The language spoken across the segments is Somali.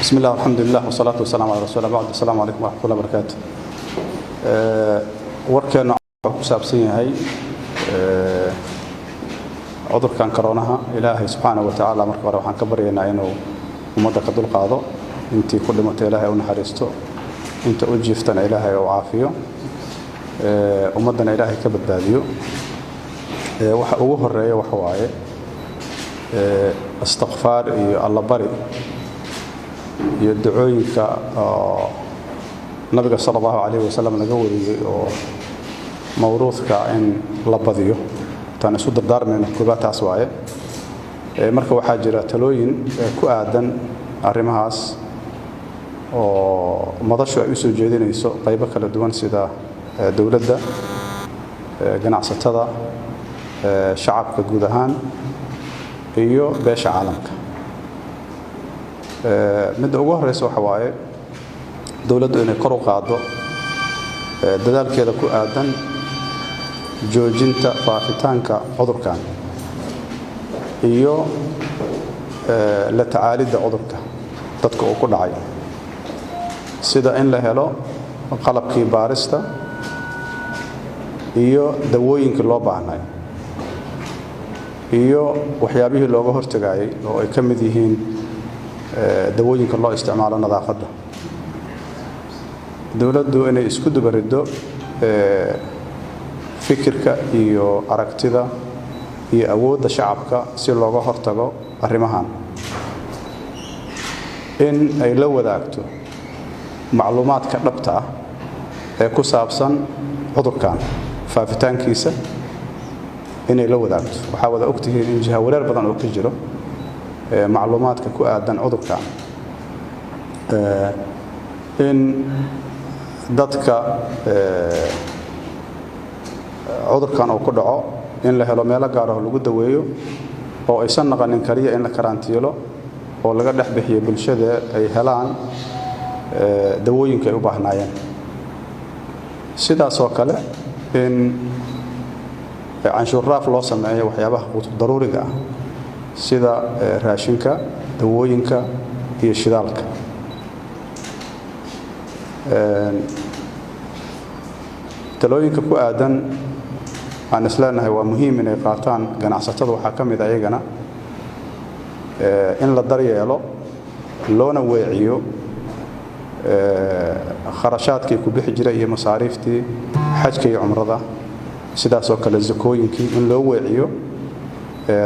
بسم الله والحمد لله والصلاة والسلام على رسول الله. بعد السلام عليكم ورحمة الله وبركاته. وركنا كسابسين هاي عذر كان كرونها إلهي سبحانه وتعالى مركب روحان كبرينا إنه ومدة كدول قاضو أنتي كل ما إلهي ونحرستو أنت أجفتنا إلهي وعافيه ومدنا إلهي كبداديو وحوه الرأي وحواي استغفار الله بري يدعوينك النبي صلى الله عليه وسلم نقولي موروثك إن لبضيه تاني سود الدار من الكوبات عسواية مركب حاجرة تلوين كؤادن الرمهاس ومضشوا يسوع جديد يسوع قيبك للدوان سيدا دولة جناح ستدا شعب كجودهان iyo beesha caalamka mid ugu horeysa waxa waaye dawladdu inay kor u qaado dadaalkeeda ku aadan joojinta faafitaanka cudurkan iyo la tacaalida cudurka dadka uu ku dhacay sida in la helo qalabkii baarista iyo dawooyinka loo baahnay iyo waxyaabihii looga hortagayay oo ay kamid yihiin dawooyinka loo isticmaalo nadaafadda dawladdu inay isku dubarido fikirka iyo aragtida iyo awoodda shacabka si looga hortago arrimahan in ay la wadaagto macluumaadka dhabta ah ee ku saabsan cudurkan faafitaankiisa inay la wadaagto waxa wada ogtihiin in jiha wareer badan oo ka jiro macluumaadka ku aadan cudurkan in dadka cudurkan oo ku dhaco in la helo meel gaar ah lagu daweeyo oo aysan naqanin kaliya in la karantiilo oo laga dhex bixiyo bulshada ay helaan dawooyinka ay u baahnaayeen sidaas oo kale in canshuur raaf loo sameeyo waxyaabaha daruuriga ah sida raashinka dawooyinka iyo shidaalka talooyinka ku aadan aan isleenahay waa muhiim inay qaataan ganacsatada waxa kamid ayagana in la daryeelo loona weeciyo kharashaadkii ku bixi jiray iyo masaariiftii xajka iyo umrada sidaas oo kale zakooyinkii in loo weeciyo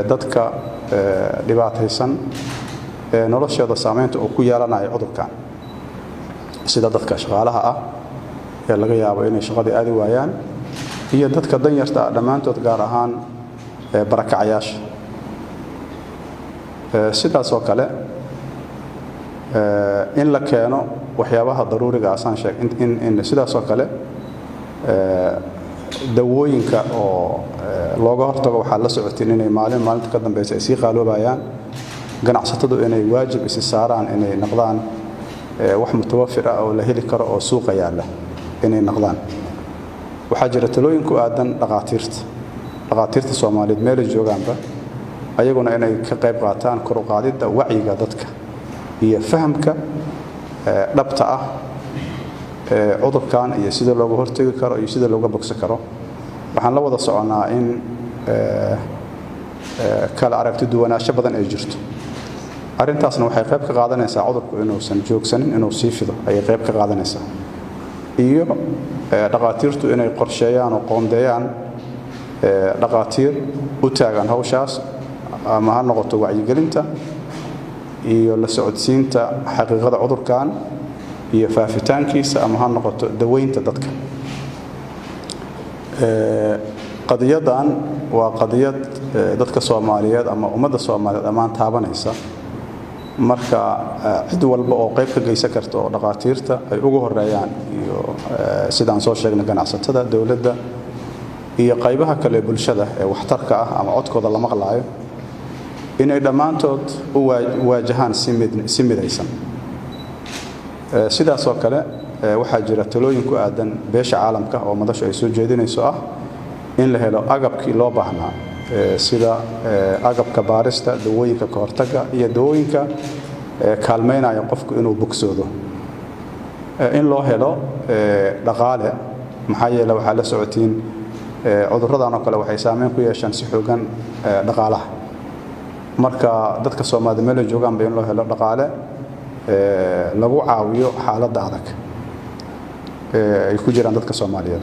dadka dhibaataysan noloshooda saameynta oo ku yeelanaya cudurkan sida dadka shaqaalaha ah ee laga yaabo inay shaqadii aadi waayaan iyo dadka danyarta dhamaantood gaar ahaan barakacayaasha sidaas oo kale in la keeno waxyaabaha daruuriga ah sheeg in sidaas oo kale dawooyinka oo looga hortago waxa la socotiin inay maalinta ka dambeysay si qaaloobayaan ganacsatadu inay waajib is saaraan inay noqdaan wax mutawaffir ah oo la heli karo oo suuqa yaala inay noqdaan waxa jira talooyin ku aadan dhaqaatiirta Soomaaliyeed meel joogaanba ayaguna inay ka qayb qaataan kor u qaadida wacyiga dadka iyo fahamka dhabta ah cudurkan iyo sida looga hortagi karo iyo sida looga bogsan karo waxaan la wada soconaa in kala aragti duwanaansho badan ay jirto arintaasna waxay qayb ka qaadanaysaa cudurku inuusan joogsanin inuu sii fido ay qayb ka qaadanaysaa iyo dhaqaatiirtu inay qorsheeyaan oo qoondeeyaan dhaqaatiir u taagan hawshaas ama ha noqoto wacyigelinta iyo la socodsiinta xaqiiqada cudurkan iyo faafitaankiisa ama ha noqoto daweynta dadka qadiyadan waa qadiyad dadka Soomaaliyeed ama ummadda Soomaaliyeed amaan taabanaysa marka cid walba oo qayb ka geysan karto oo dhaqaatiirta ay ugu horeeyaan iyo sidaan soo sheegnay ganacsatada dawladda iyo qaybaha kale bulshada ee waxtarka ah ama codkooda la maqlaayo inay dhamaantood u waajahaan si midaysan sidaas oo kale waxa jira talooyin ku aadan beesha caalamka oo madashu ay soo jeedinayso ah in la helo agabkii loo baahnaa sida agabka baarista dawooyinka ka hortaga iyo dawooyinka kaalmeynaya qofku inuu bogsoodo in loo helo dhaqaale maxaa yeelay waxa la socotiin cudurradan oo kale waxay saameyn ku yeeshaan si xoogan dhaqaalaha marka dadka Soomaaliyeed meel joogaan bay in loo helo dhaqaale lagu caawiyo xaaladda adag ay ku jiraan dadka Soomaaliyeed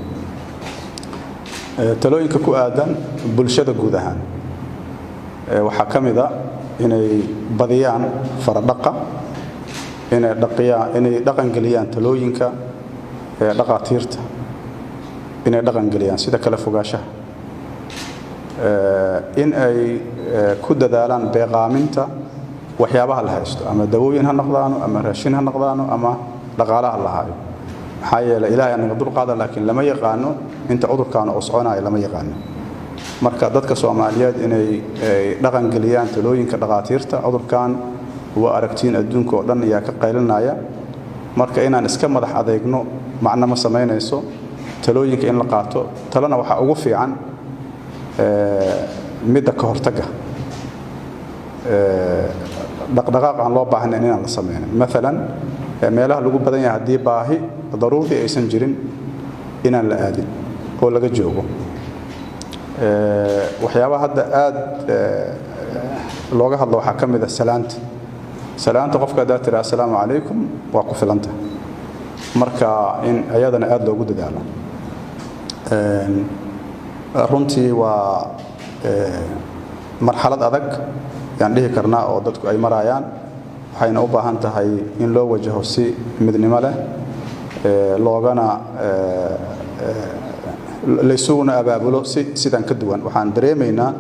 talooyinka ku aadan bulshada guud ahaan waxa kamid ah inay badiyaan faradhaqa inay dhaqan galiyaan talooyinka dhaqaatiirta inay dhaqan galiyaan sida kala fogaashaha in ay ku dadaalaan beeqaaminta waxyaabaha la haysto ama dawooyin ha noqdaan ama raashin ha noqdaan ama dhaqaalaha la haayo maxaa yeelay ilaahay anaga dul qaada laakiin lama yaqaano inta cudurkaan oo soconayo lama yaqaano marka dadka Soomaaliyeed inay dhaqan galiyaan talooyinka dhaqaatiirta cudurkaan waa aragtiin adduunka oo dhan ayaa ka qaylinaya marka inaan iska madax adeegno macna ma sameynayso talooyinka in la qaato talana waxa ugu fiican midda ka hortaga dhaqdhaqaaq aan loo baahnayn inaan la sameynin maalan meelaha lagu badan yahay hadii baahi daruuri aysan jirin inaan la aadin oo laga joogo waxyaabaha hadda aad looga hadlo waxa kamid ah salaanta qofka hadaa tiraa assalaamu calaykum waa ku filanta marka in ayadana aad loogu dadaalo runtii waa marxalad adag yaan dhihi karnaa oo dadku ay marayaan waxayna u baahan tahay in loo wajaho si midnimo leh loogana leysuguna abaabulo sidan ka duwan waxaan dareemaynaa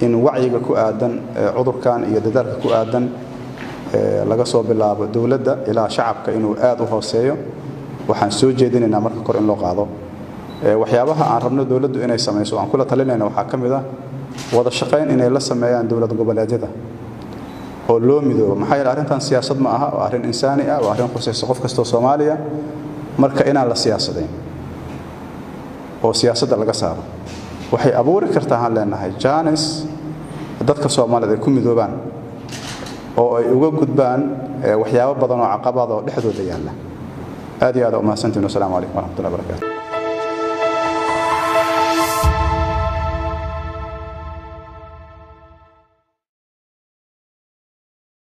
in wacyiga ku aadan cudurkan iyo dadaalka ku aadan laga soo bilaabo dawladda ilaa shacabka inuu aad u hooseeyo waxaan soo jeedinaynaa marka kor in loo qaado waxyaabaha aan rabno dawladdu inay sameeyso aan kula talinayna waxa kamid ah wada shaqeyn inay la sameeyaan dawlad goboleedyada oo loo midoobo maxaa yeelay arrintan siyaasad ma aha waa arrin insaani ah waa arrin khusayso qof kasta oo Soomaaliya marka inaan la siyaasadeyn oo siyaasadda laga saaro waxay abuuri kartaa aan leenahay jaanis dadka Soomaaliyeed ay ku midoobaan oo ay uga gudbaan waxyaabo badan oo caqabado dhexdooda yaala aad iyo aad u mahadsantiin. Assalaamu calaykum wa rahmatullahi wa barakaatuh.